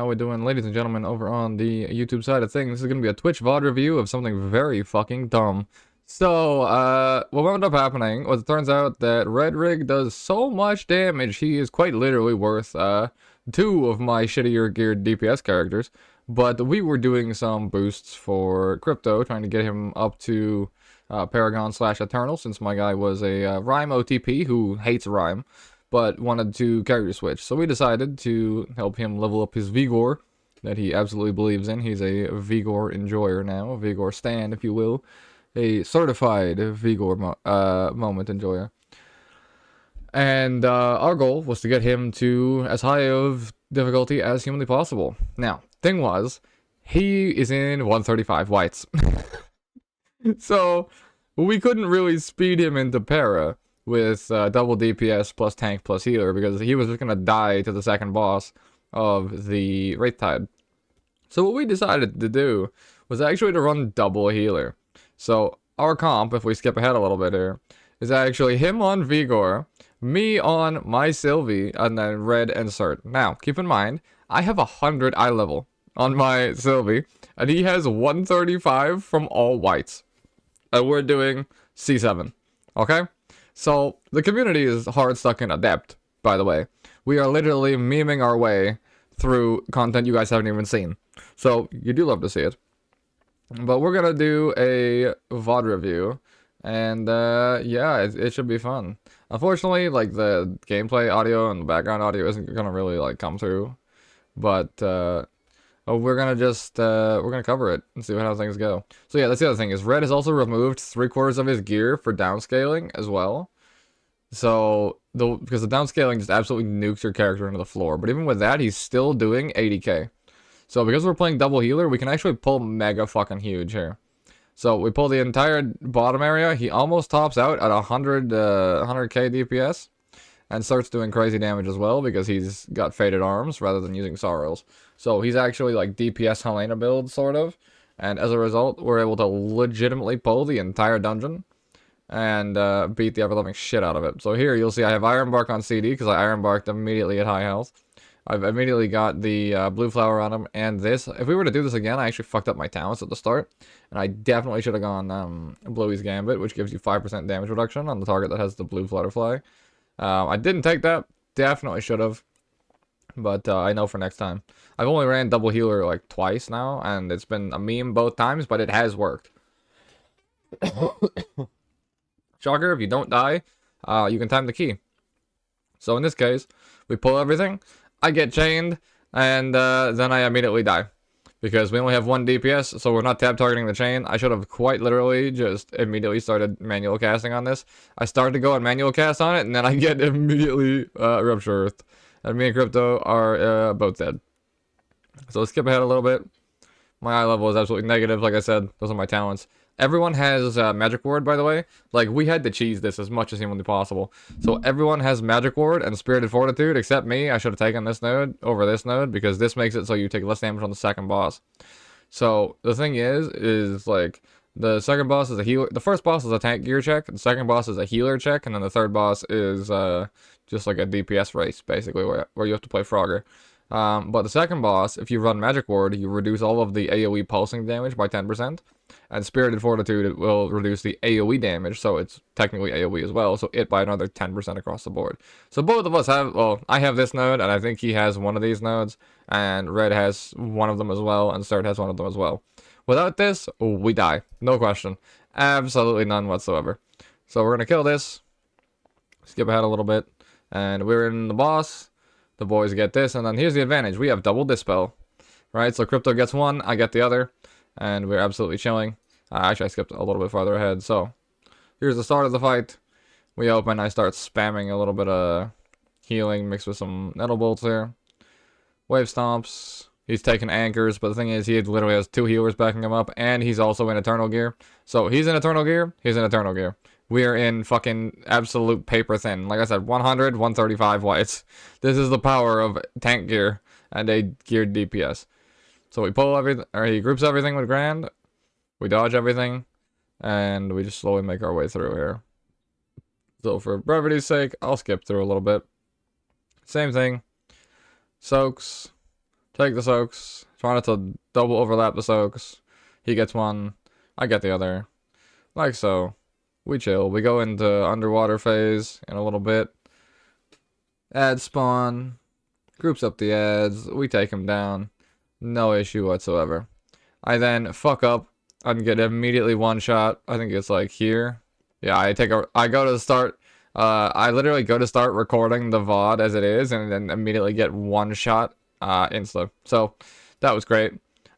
we doing, ladies and gentlemen, over on the YouTube side of things? This is going to be a Twitch VOD review of something very fucking dumb. So, what wound up happening was it turns out that Red Rig does so much damage, he is quite literally worth, 2 of my shittier geared DPS characters. But we were doing some boosts for Crypto, trying to get him up to, Paragon / Eternal, since my guy was a, Rhyme OTP who hates Rhyme, but wanted to character switch. So we decided to help him level up his Vigor that he absolutely believes in. He's a Vigor enjoyer now, a Vigor stan, if you will. A certified Vigor moment enjoyer. And our goal was to get him to as high of difficulty as humanly possible. Now, thing was, he is in 135 whites. So, we couldn't really speed him into para with double DPS plus tank plus healer, because he was just going to die to the second boss of the Wraithtide. So what we decided to do was actually to run double healer. So our comp, if we skip ahead a little bit here, is actually him on Vigor, me on my Sylvie, and then Red and Cert. Now, keep in mind, I have 100 eye level on my Sylvie, and he has 135 from all whites. And we're doing C7, okay? So, the community is hard stuck in Adept, by the way. We are literally memeing our way through content you guys haven't even seen. So, you do love to see it. But we're gonna do a VOD review. And, yeah, it should be fun. Unfortunately, like, the gameplay audio and the background audio isn't gonna really, like, come through. But, we're gonna just, we're gonna cover it and see how things go. So yeah, that's the other thing, is Red has also removed 3/4 of his gear for downscaling as well. So, because the downscaling just absolutely nukes your character into the floor. But even with that, he's still doing 80k. So because we're playing double healer, we can actually pull mega fucking huge here. So we pull the entire bottom area, he almost tops out at 100k DPS. And starts doing crazy damage as well, because he's got Faded Arms rather than using Sorrows. So he's actually like DPS Helena build, sort of. And as a result, we're able to legitimately pull the entire dungeon. And beat the ever-loving shit out of it. So here, you'll see I have Ironbark on CD, because I Ironbarked immediately at high health. I've immediately got the Blue Flower on him, and this. If we were to do this again, I actually fucked up my talents at the start. And I definitely should have gone Bluey's Gambit, which gives you 5% damage reduction on the target that has the Blue Flutterfly. I didn't take that. Definitely should have. But I know for next time. I've only ran double healer like twice now, and it's been a meme both times, but it has worked. Shocker, if you don't die, you can time the key. So in this case, we pull everything, I get chained, and then I immediately die. Because we only have 1 DPS, so we're not tab targeting the chain. I should have quite literally just immediately started manual casting on this. I started to go and manual cast on it, and then I get immediately Rupture Earth. And me and Crypto are both dead. So let's skip ahead a little bit. My eye level is absolutely negative, like I said. Those are my talents. Everyone has Magic Ward, by the way. Like, we had to cheese this as much as humanly possible. So everyone has Magic Ward and Spirited Fortitude, except me. I should have taken this node over this node, because this makes it so you take less damage on the second boss. So, the thing is like, the second boss is a healer. The first boss is a tank gear check, the second boss is a healer check, and then the third boss is just like a DPS race, basically, where you have to play Frogger. But the second boss, if you run Magic Ward, you reduce all of the AoE pulsing damage by 10%. And Spirited Fortitude, it will reduce the AoE damage, so it's technically AoE as well, so it by another 10% across the board. So both of us have, well, I have this node, and I think he has one of these nodes, and Red has one of them as well, and Cert has one of them as well. Without this, we die. No question. Absolutely none whatsoever. So we're gonna kill this, skip ahead a little bit, and we're in the boss. The boys get this, and then here's the advantage. We have double Dispel, right? So Crypto gets one, I get the other, and we're absolutely chilling. Actually, I skipped a little bit farther ahead. So here's the start of the fight. We open, I start spamming a little bit of healing mixed with some Nettle Bolts here. Wave Stomps. He's taking anchors, but the thing is, he literally has 2 healers backing him up, and he's also in Eternal Gear. So he's in Eternal Gear, he's in Eternal Gear. We are in fucking absolute paper thin. Like I said, 100, 135 whites. This is the power of tank gear and a geared DPS. So we pull everything, or he groups everything with Grand. We dodge everything, and we just slowly make our way through here. So for brevity's sake, I'll skip through a little bit. Same thing. Soaks. Take the soaks. Try not to double overlap the soaks. He gets one. I get the other. Like so. We chill. We go into underwater phase in a little bit. Ads spawn. Groups up the ads. We take him down. No issue whatsoever. I then fuck up and get immediately one shot. I think it's like here. Yeah, I go to start. I literally go to start recording the VOD as it is, and then immediately get one shot insta. So that was great.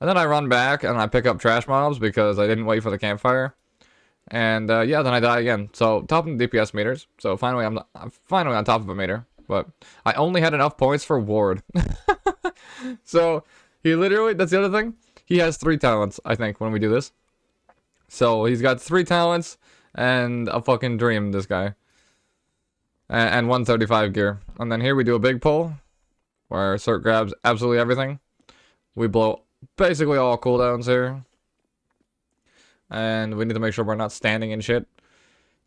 And then I run back and I pick up trash mobs because I didn't wait for the campfire. And yeah, then I die again. So top of the DPS meters. So finally I'm finally on top of a meter. But I only had enough points for ward. So he literally, that's the other thing. He has 3 talents, I think, when we do this. So he's got 3 talents and a fucking dream, this guy. And 135 gear. And then here we do a big pull, where Cert grabs absolutely everything. We blow basically all cooldowns here. And we need to make sure we're not standing in shit.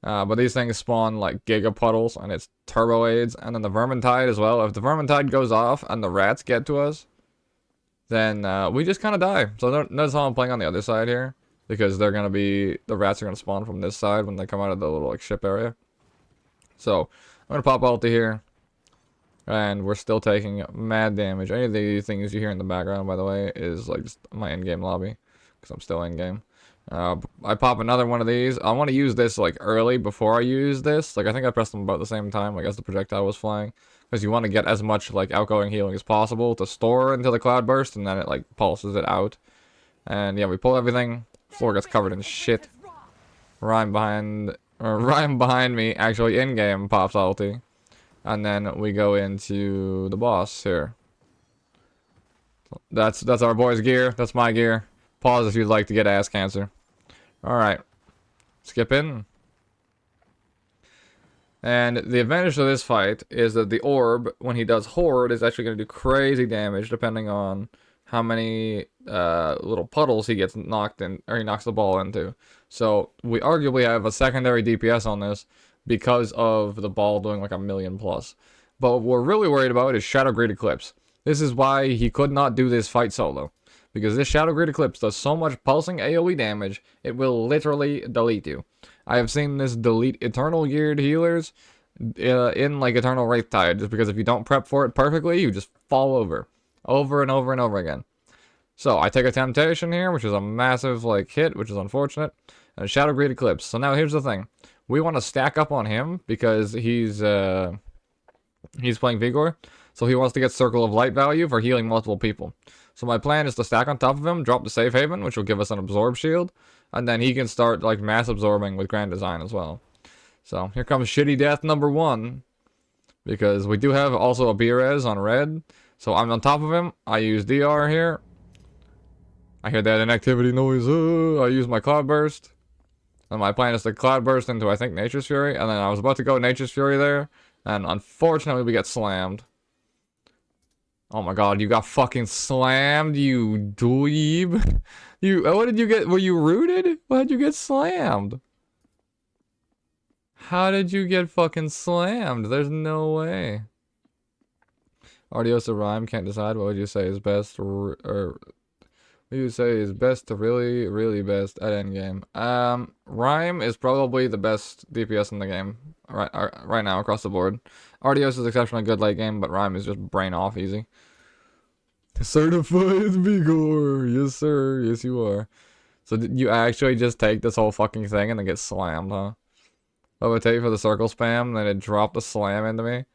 But these things spawn like giga puddles, and it's turbo aids. And then the Vermintide as well. If the Vermintide goes off and the rats get to us, then we just kind of die. So notice how I'm playing on the other side here. Because they're going to be, the rats are going to spawn from this side when they come out of the little like ship area. So I'm going to pop ulti here. And we're still taking mad damage. Any of the things you hear in the background, by the way, is like just my in-game lobby. Because I'm still in-game. I pop another one of these. I want to use this like early before I use this. Like I think I pressed them about the same time, like as the projectile was flying. Because you want to get as much like outgoing healing as possible to store into the cloud burst, and then it like pulses it out. And yeah, we pull everything. Floor gets covered in shit. Rhyme behind me, actually in-game, pops ulti. And then we go into the boss here. That's our boy's gear. That's my gear. Pause if you'd like to get ass cancer. Alright. Skip in. And the advantage of this fight is that the orb, when he does horde, is actually going to do crazy damage depending on how many little puddles he gets knocked in, or he knocks the ball into. So we arguably have a secondary DPS on this because of the ball doing like 1,000,000+. But what we're really worried about is Shadow Greed Eclipse. This is why he could not do this fight solo. Because this Shadow Greed Eclipse does so much pulsing AoE damage, it will literally delete you. I have seen this delete Eternal geared healers in like Eternal Wraithtide, just because if you don't prep for it perfectly, you just fall over. Over and over and over again. So I take a Temptation here, which is a massive like hit, which is unfortunate. And a Shadow Greed Eclipse. So now here's the thing. We want to stack up on him because he's playing Vigor. So he wants to get Circle of Light value for healing multiple people. So my plan is to stack on top of him, drop the Safe Haven, which will give us an Absorb Shield. And then he can start like mass absorbing with Grand Design as well. So here comes Shitty Death number 1. Because we do have also a B-Res on red. So I'm on top of him. I use DR here. I hear that inactivity noise. I use my Cloud Burst. And my plan is to Cloud Burst into, I think, Nature's Fury. And then I was about to go Nature's Fury there. And unfortunately, we get slammed. Oh my god, you got fucking slammed, you dweeb. What did you get? Were you rooted? Why did you get slammed? How did you get fucking slammed? There's no way. Ardiosa Rhyme can't decide. What would you say is best? Or what would you say is best to really, really best at endgame? Rhyme is probably the best DPS in the game right now across the board. Ardios is exceptionally good late game, but Rhyme is just brain off easy. Certified Vigor! Yes, sir. Yes, you are. So did you actually just take this whole fucking thing and then get slammed, huh? I would take for the circle spam, then it dropped the slam into me.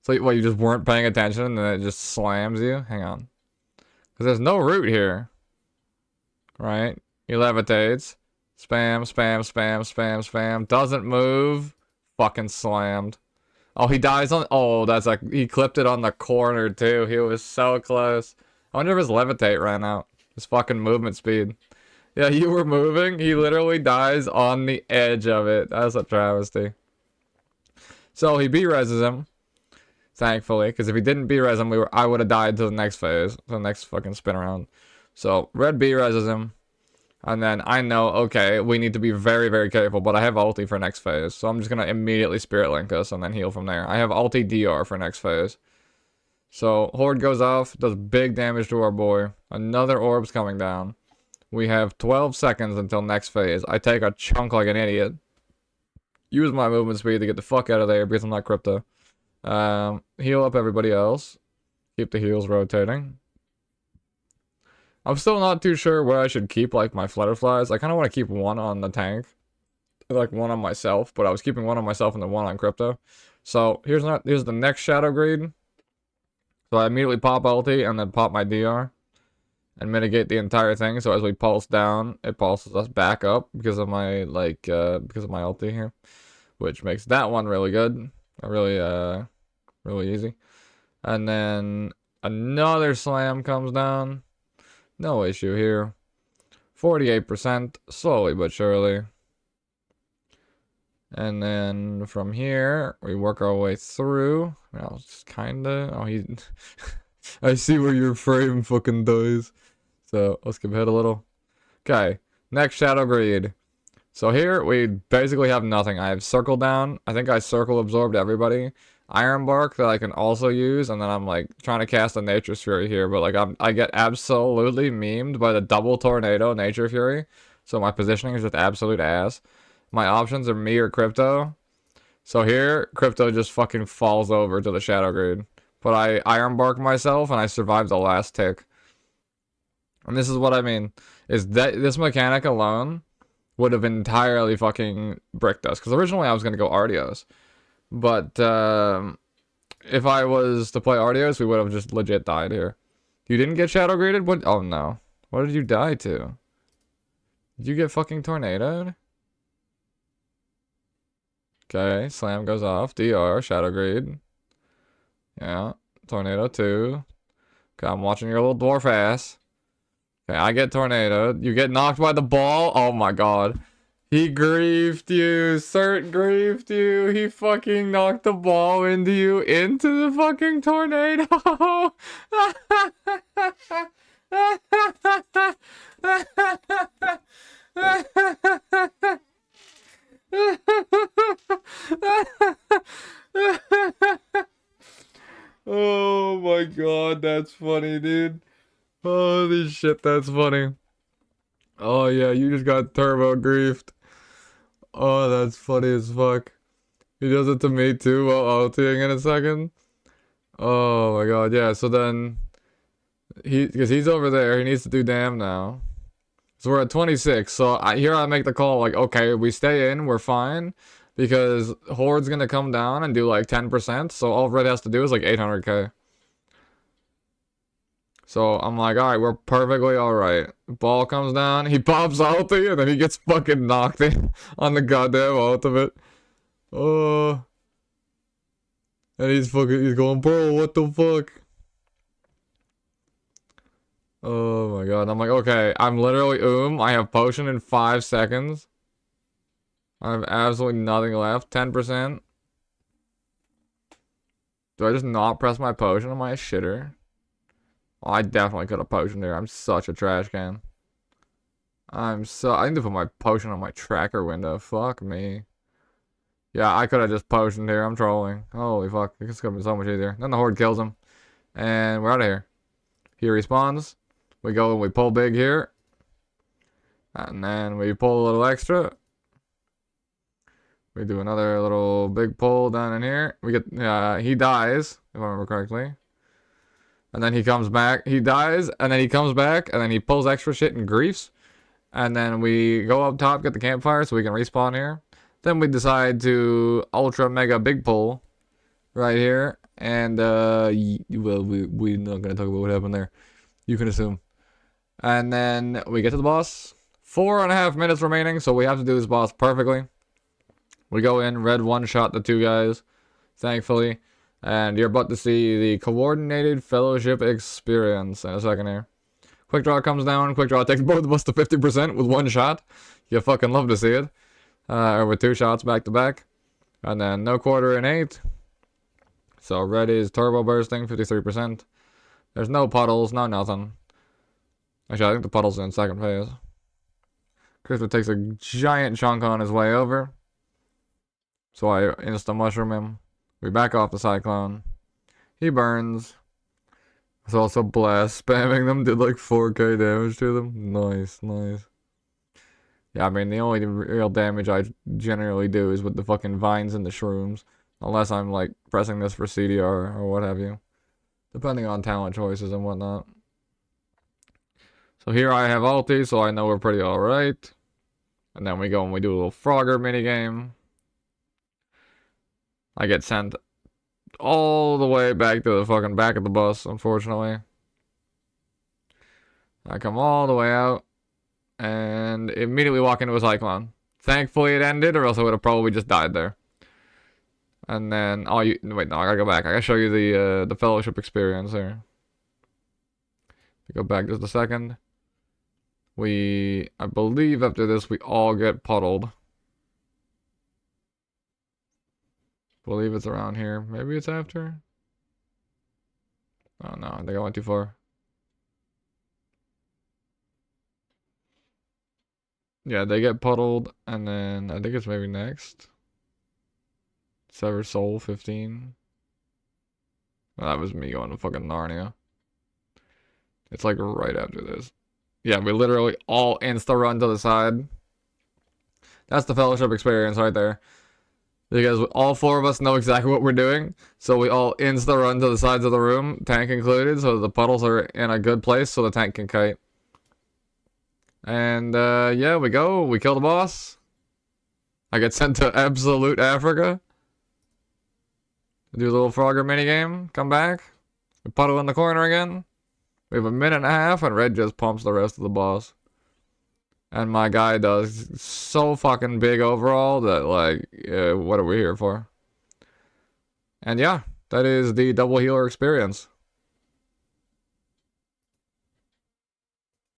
So what, you just weren't paying attention and then it just slams you? Hang on. Because there's no root here. Right? He levitates. Spam, spam, spam, spam, spam. Doesn't move. Fucking slammed. Oh, he dies on... Oh, that's like... He clipped it on the corner, too. He was so close. I wonder if his levitate ran out. His fucking movement speed. Yeah, you were moving. He literally dies on the edge of it. That's a travesty. So, he B-reses him. Thankfully. Because if he didn't B-res him, I would have died to the next phase. To the next fucking spin around. So, red B-reses him. And then I know, okay, we need to be very, very careful, but I have ulti for next phase. So I'm just going to immediately Spirit Link us and then heal from there. I have ulti DR for next phase. So, Horde goes off, does big damage to our boy. Another orb's coming down. We have 12 seconds until next phase. I take a chunk like an idiot. Use my movement speed to get the fuck out of there because I'm not crypto. Heal up everybody else. Keep the heals rotating. I'm still not too sure where I should keep, like, my flutterflies. I kind of want to keep one on the tank. Like, one on myself. But I was keeping one on myself and then one on crypto. So, here's the next Shadow Greed. So I immediately pop ulti and then pop my DR. And mitigate the entire thing. So as we pulse down, it pulses us back up because of my, like, because of my ulti here. Which makes that one really good. Really easy. And then another slam comes down. No issue here. 48%, slowly but surely. And then from here, we work our way through. Well, just kinda. Oh, he. I see where your frame fucking dies. So let's skip ahead a little. Okay, next Shadow Greed. So here we basically have nothing. I have Circle down. I think I Circle absorbed everybody. Iron Bark that I can also use, and then I'm like trying to cast a Nature Fury here, but like I get absolutely memed by the double tornado Nature Fury. So my positioning is just absolute ass. My options are me or Crypto. So here, Crypto just fucking falls over to the Shadow Greed. But I Iron Bark myself and I survived the last tick. And this is what I mean, is that this mechanic alone would have entirely fucking bricked us. Because originally I was going to go Artios. But if I was to play Artios, we would have just legit died here. You didn't get Shadow Greeted? What? Oh no. What did you die to? Did you get fucking tornadoed? Okay, slam goes off. DR, Shadow Greed. Yeah, tornado 2. Okay, I'm watching your little dwarf ass. Okay, I get tornadoed. You get knocked by the ball? Oh my god. He griefed you. Cert griefed you. He fucking knocked the ball into you into the fucking tornado. Oh my god, that's funny, dude. Holy shit, that's funny. Oh yeah, you just got turbo griefed. Oh, that's funny as fuck. He does it to me too while ulting in a second. Oh my god, yeah, so then because he's over there, he needs to do damn now. So we're at 26. So here I make the call like, okay, we stay in, we're fine. Because Horde's gonna come down and do like 10%. So all Red has to do is like 800k. So I'm like, alright, we're perfectly alright. Ball comes down, he pops ulti, and then he gets fucking knocked in on the goddamn ultimate. Oh. And he's going, bro, what the fuck? Oh my god, I'm like, okay, I'm literally I have potion in 5 seconds. I have absolutely nothing left, 10%. Do I just not press my potion? Am I a shitter? Oh, I definitely could have potioned there. I'm such a trash can. I need to put my potion on my tracker window. Fuck me. Yeah, I could have just potioned here. I'm trolling. Holy fuck. This could have been so much easier. Then the Horde kills him. And we're out of here. He respawns. We go and we pull big here. And then we pull a little extra. We do another little big pull down in here. We get, he dies, if I remember correctly. And then he comes back. He dies, and then he comes back, and then he pulls extra shit and griefs. And then we go up top, get the campfire so we can respawn here. Then we decide to ultra mega big pull right here. And, well, we're not going to talk about what happened there. You can assume. And then we get to the boss. 4.5 minutes remaining, so we have to do this boss perfectly. We go in, red one-shot the 2 guys, thankfully. And you're about to see the coordinated fellowship experience in a second here. Quick draw comes down. Quick draw takes both of us to 50% with 1 shot. You fucking love to see it. Or with 2 shots back to back. And then no quarter in 8. So red is turbo bursting, 53%. There's no puddles, no nothing. Actually, I think the puddle's in second phase. Crispin takes a giant chunk on his way over. So I insta-mushroom him. We back off the Cyclone. He burns. It's also blast spamming them, did like 4k damage to them. Nice, nice. Yeah, I mean, the only real damage I generally do is with the fucking vines and the shrooms. Unless I'm like pressing this for CDR or what have you. Depending on talent choices and whatnot. So here I have ulti, so I know we're pretty alright. And then we go and we do a little Frogger minigame. I get sent all the way back to the fucking back of the bus, unfortunately. I come all the way out and immediately walk into a cyclone. Thankfully it ended, or else I would have probably just died there. And then, oh, wait, no, I gotta go back. I gotta show you the fellowship experience here. Go back just a second. I believe after this, we all get puddled. I believe it's around here. Maybe it's after? Oh no, I think I went too far. Yeah, they get puddled, and then I think it's maybe next. Sever Soul 15. Well, that was me going to fucking Narnia. It's like right after this. Yeah, we literally all insta-run to the side. That's the fellowship experience right there. Because all four of us know exactly what we're doing. So we all insta-run to the sides of the room, tank included, so the puddles are in a good place so the tank can kite. And yeah, we go. We kill the boss. I get sent to absolute Africa. Do a little Frogger minigame. Come back. We puddle in the corner again. We have a minute and a half, and Red just pumps the rest of the boss. And my guy does so fucking big overall that, like, what are we here for? And yeah, that is the double healer experience.